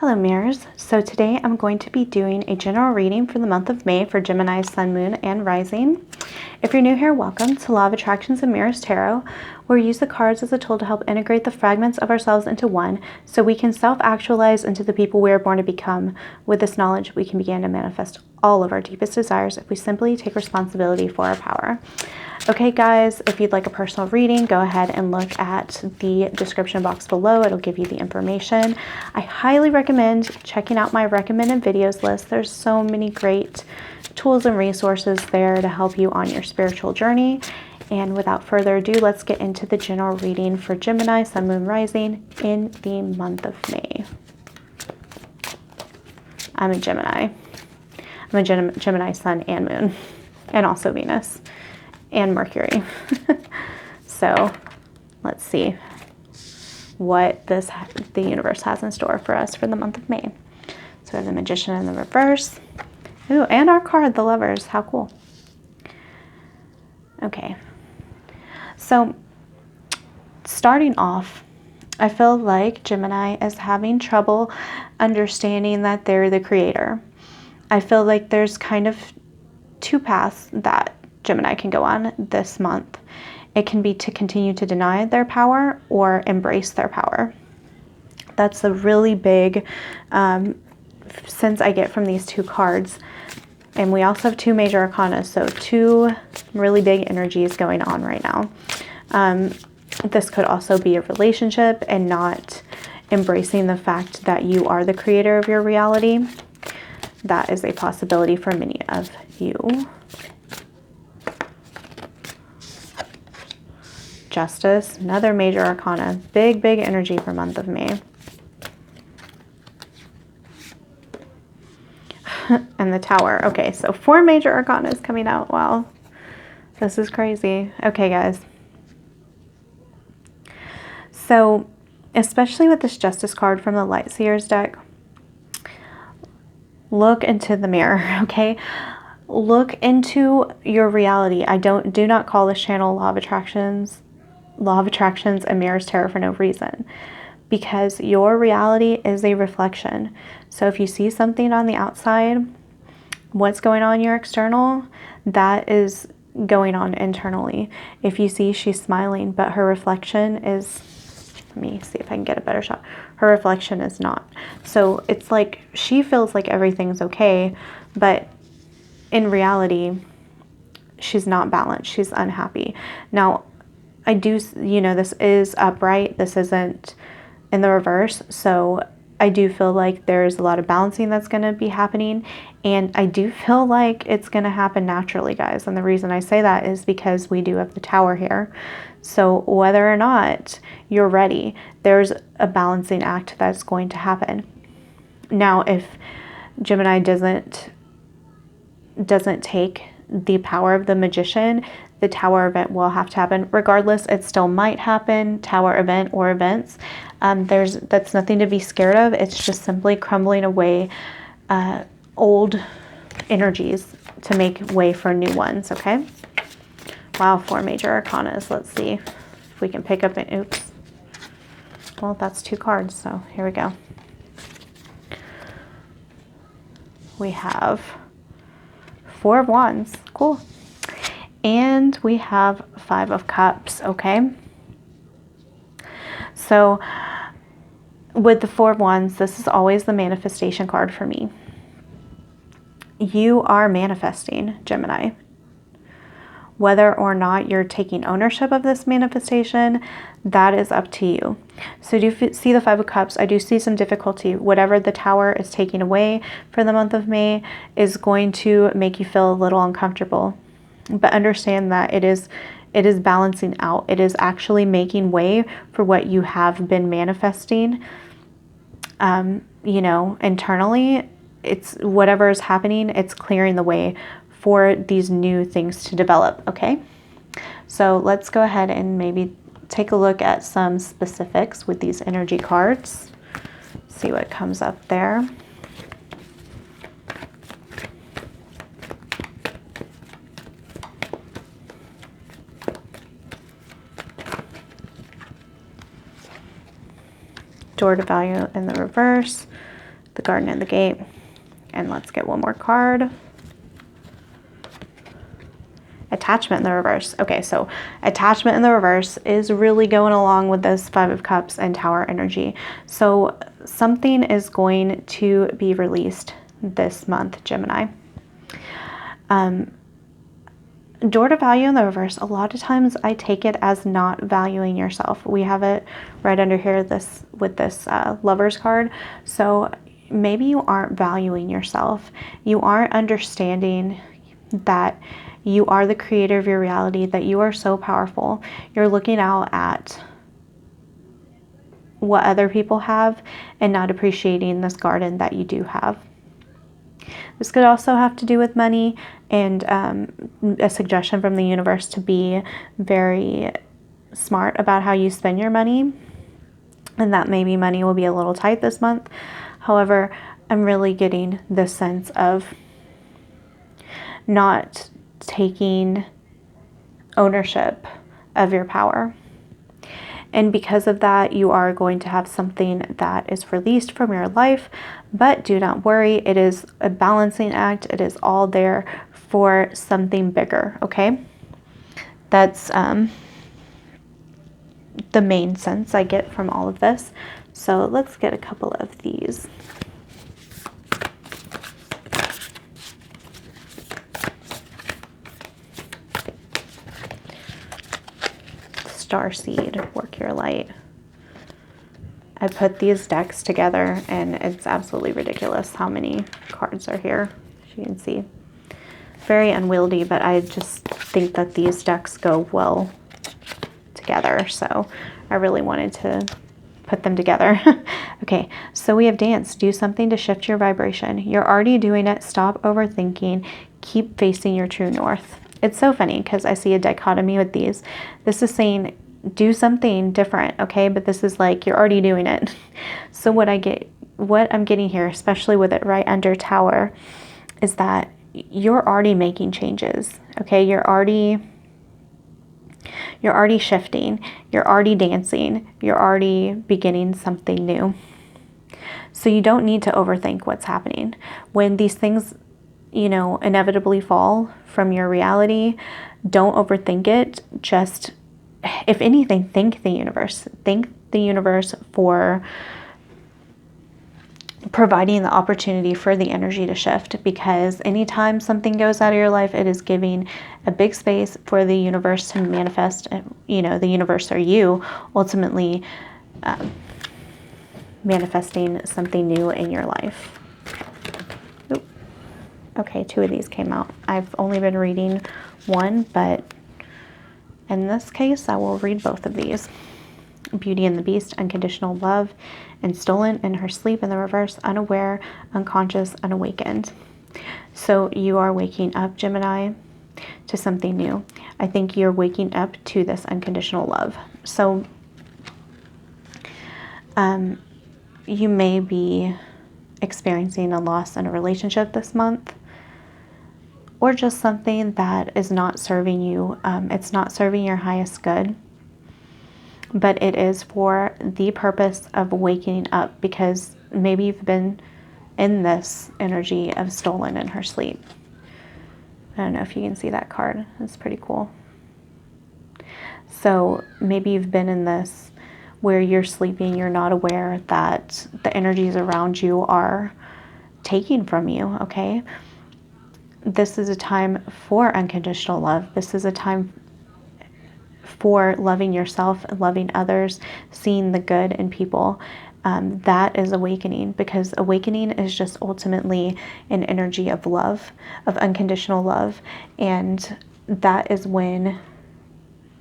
Hello mirrors, so today I'm going to be doing a general reading for the month of May for Gemini, Sun, Moon, and Rising. If you're new here, welcome to Law of Attractions and Mirrors Tarot, where we use the cards as a tool to help integrate the fragments of ourselves into one so we can self-actualize into the people we are born to become. With this knowledge, we can begin to manifest all of our deepest desires if we simply take responsibility for our power. Okay guys, if you'd like a personal reading, go ahead and look at the description box below. It'll give you the information. I highly recommend checking out my recommended videos list. There's so many great tools and resources there to help you on your spiritual journey. And without further ado, let's get into the general reading for Gemini, Sun, Moon, Rising in the month of May. I'm a Gemini. I'm a Gemini Sun and Moon, and also Venus and Mercury. So let's see what the universe has in store for us for the month of May. So we have the Magician in the reverse. Ooh, and our card, the Lovers. How cool. Okay. So starting off, I feel like Gemini is having trouble understanding that they're the creator. I feel like there's kind of two paths that Gemini can go on this month. It can be to continue to deny their power or embrace their power. That's a really big sense I get from these two cards. And we also have two major arcana, so two really big energies going on right now. This could also be a relationship and not embracing the fact that you are the creator of your reality. That is a possibility for many of you. Justice, another major arcana. Big energy for month of May. And the Tower. Okay, so 4 major arcanas coming out. Wow. This is crazy. Okay, guys. So, especially with this Justice card from the Light Seers deck, look into the mirror, okay? Look into your reality. Do not call this channel Law of Attractions and Mirrors Tarot for no reason, because your reality is a reflection. So if you see something on the outside, what's going on in your external, that is going on internally. If you see she's smiling, but her reflection is, let me see if I can get a better shot. Her reflection is not. So it's like she feels like everything's okay, but in reality, she's not balanced. She's unhappy. Now, I do, this is upright. This isn't in the reverse. So I do feel like there's a lot of balancing that's going to be happening. And I do feel like it's going to happen naturally, guys. And the reason I say that is because we do have the Tower here. So whether or not you're ready, there's a balancing act that's going to happen. Now, if Gemini doesn't take the power of the Magician, the Tower event will have to happen. Regardless, it still might happen, Tower event or events. That's nothing to be scared of. It's just simply crumbling away old energies to make way for new ones, okay? Wow, 4 major arcanas. Let's see if we can pick up an, oops. Well, that's 2 cards, so here we go. We have 4 of Wands, cool. And we have 5 of Cups, okay? So with the 4 of Wands, this is always the manifestation card for me. You are manifesting, Gemini. Whether or not you're taking ownership of this manifestation, that is up to you. So do you see the 5 of Cups? I do see some difficulty. Whatever the Tower is taking away for the month of May is going to make you feel a little uncomfortable. But understand that it is balancing out. It is actually making way for what you have been manifesting. Internally, it's whatever is happening, it's clearing the way for these new things to develop, okay? So let's go ahead and maybe take a look at some specifics with these energy cards. See what comes up there. Door to Value in the reverse. the Garden and the Gate. And let's get one more card. Attachment in the reverse. Okay, so attachment in the reverse is really going along with this Five of Cups and Tower energy. So something is going to be released this month, Gemini. Door to value in the reverse, a lot of times I take it as not valuing yourself. We have it right under here with this Lovers card. So maybe you aren't valuing yourself. You aren't understanding that you are the creator of your reality, that you are so powerful. You're looking out at what other people have and not appreciating this garden that you do have. This could also have to do with money and a suggestion from the universe to be very smart about how you spend your money, and that maybe money will be a little tight this month. However, I'm really getting this sense of not taking ownership of your power. And because of that, you are going to have something that is released from your life. But do not worry, it is a balancing act. It is all there for something bigger, okay? That's the main sense I get from all of this. So let's get a couple of these. Starseed, Work Your Light. I put these decks together and it's absolutely ridiculous how many cards are here, as you can see. Very unwieldy, but I just think that these decks go well together, so I really wanted to put them together. Okay, so we have Dance. Do something to shift your vibration. You're already doing it. Stop overthinking. Keep facing your true north. It's so funny because I see a dichotomy with these. This is saying do something different, okay? But this is like you're already doing it. So what I'm getting here, especially with it right under Tower, is that you're already making changes, okay? You're already shifting. You're already dancing. You're already beginning something new. So you don't need to overthink what's happening. When these things, inevitably fall from your reality, don't overthink it. Just, if anything, thank the universe. Thank the universe for providing the opportunity for the energy to shift, because anytime something goes out of your life, it is giving a big space for the universe to manifest, the universe or you ultimately manifesting something new in your life. Oop. Okay, 2 of these came out. I've only been reading one, but in this case, I will read both of these. Beauty and the Beast, Unconditional Love, and Stolen in Her Sleep in the reverse, Unaware, Unconscious, Unawakened. So you are waking up, Gemini, to something new. I think you're waking up to this unconditional love. So you may be experiencing a loss in a relationship this month, or just something that is not serving you. It's not serving your highest good, but it is for the purpose of waking up, because maybe you've been in this energy of Stolen in Her Sleep. I don't know if you can see that card. It's pretty cool. So maybe you've been in this where you're sleeping, you're not aware that the energies around you are taking from you, okay? This is a time for unconditional love. This is a time for loving yourself, loving others, seeing the good in people. That is awakening, because awakening is just ultimately an energy of love, of unconditional love. And that is when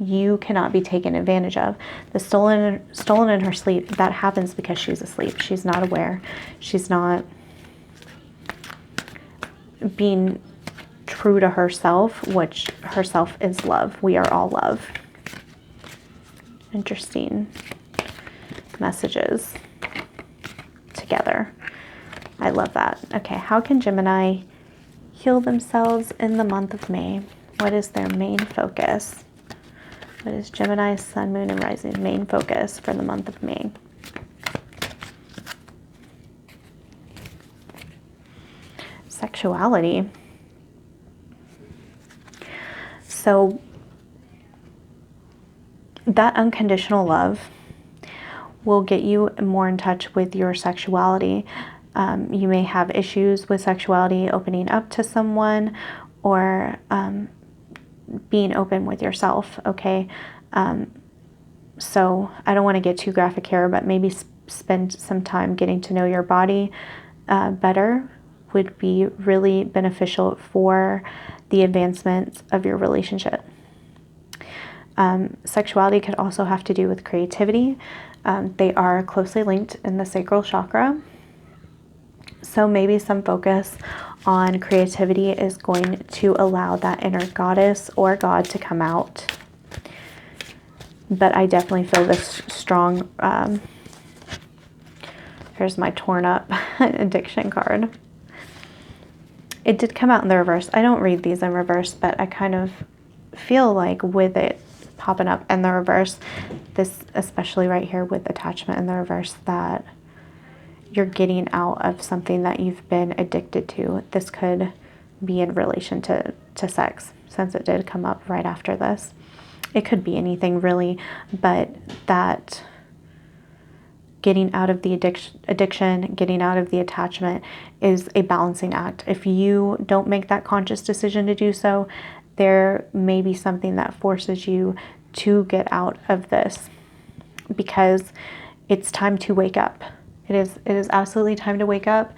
you cannot be taken advantage of. The stolen in her sleep, that happens because she's asleep. She's not aware. She's not being true to herself, which herself is love. We are all love. Interesting messages together. I love that. Okay, how can Gemini heal themselves in the month of May? What is their main focus? What is Gemini's Sun, Moon, and Rising main focus for the month of May? sexuality. So that unconditional love will get you more in touch with your sexuality. You may have issues with sexuality, opening up to someone, or being open with yourself, okay? So I don't want to get too graphic here, but maybe spend some time getting to know your body better would be really beneficial for the advancement of your relationship. Sexuality could also have to do with creativity. They are closely linked in the sacral chakra. So maybe some focus on creativity is going to allow that inner goddess or god to come out. But I definitely feel this strong, here's my torn up addiction card. It did come out in the reverse. I don't read these in reverse, but I kind of feel like with it popping up in the reverse, this, especially right here with attachment in the reverse, that you're getting out of something that you've been addicted to. This could be in relation to sex, since it did come up right after this. It could be anything really, but that getting out of the addiction, getting out of the attachment is a balancing act. If you don't make that conscious decision to do so, there may be something that forces you to get out of this, because it's time to wake up. It is absolutely time to wake up.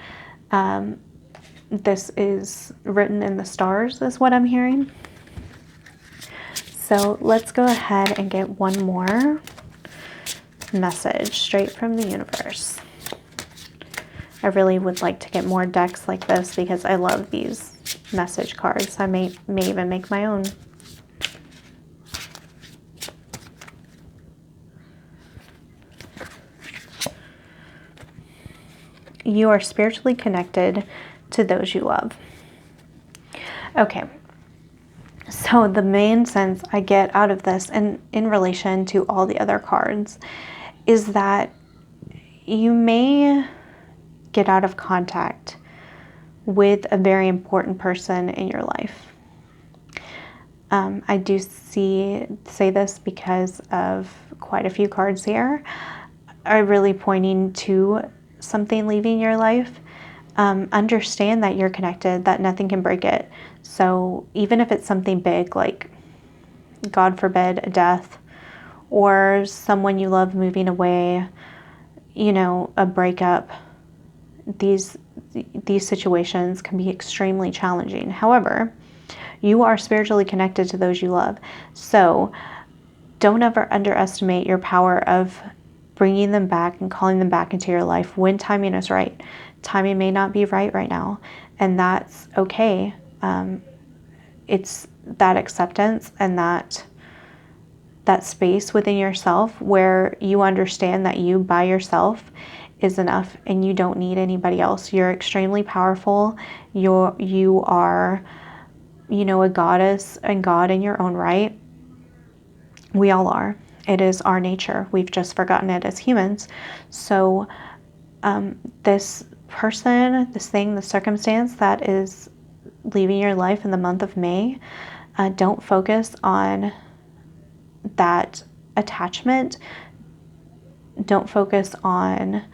This is written in the stars, is what I'm hearing. So let's go ahead and get one more message straight from the universe. I really would like to get more decks like this because I love these message cards. I may even make my own. You are spiritually connected to those you love. Okay. So the main sense I get out of this, and in relation to all the other cards, is that you may get out of contact with a very important person in your life. I do say this because of quite a few cards here are really pointing to something leaving your life. Understand that you're connected, that nothing can break it. So even if it's something big, like, God forbid, a death, or someone you love moving away, you know, a breakup, these situations can be extremely challenging. However, you are spiritually connected to those you love. So don't ever underestimate your power of bringing them back and calling them back into your life when timing is right. Timing may not be right now, and that's okay. It's that acceptance and that space within yourself where you understand that you by yourself is enough and you don't need anybody else. You're extremely powerful. You are, you know, a goddess and God in your own right. We all are. It is our nature. We've just forgotten it as humans. So this person, this thing, the circumstance that is leaving your life in the month of May, don't focus on that attachment. Don't focus on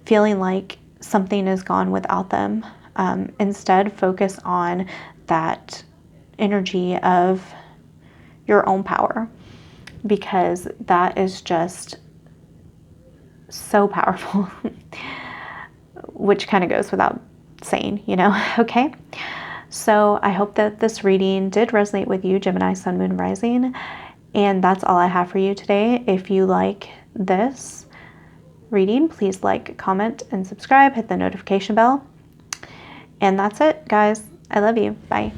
feeling like something is gone without them. Instead, focus on that energy of your own power, because that is just so powerful, which kind of goes without saying, you know, okay? So I hope that this reading did resonate with you, Gemini, Sun, Moon, Rising. And that's all I have for you today. If you like this reading, please like, comment, and subscribe. Hit the notification bell. And that's it, guys. I love you. Bye.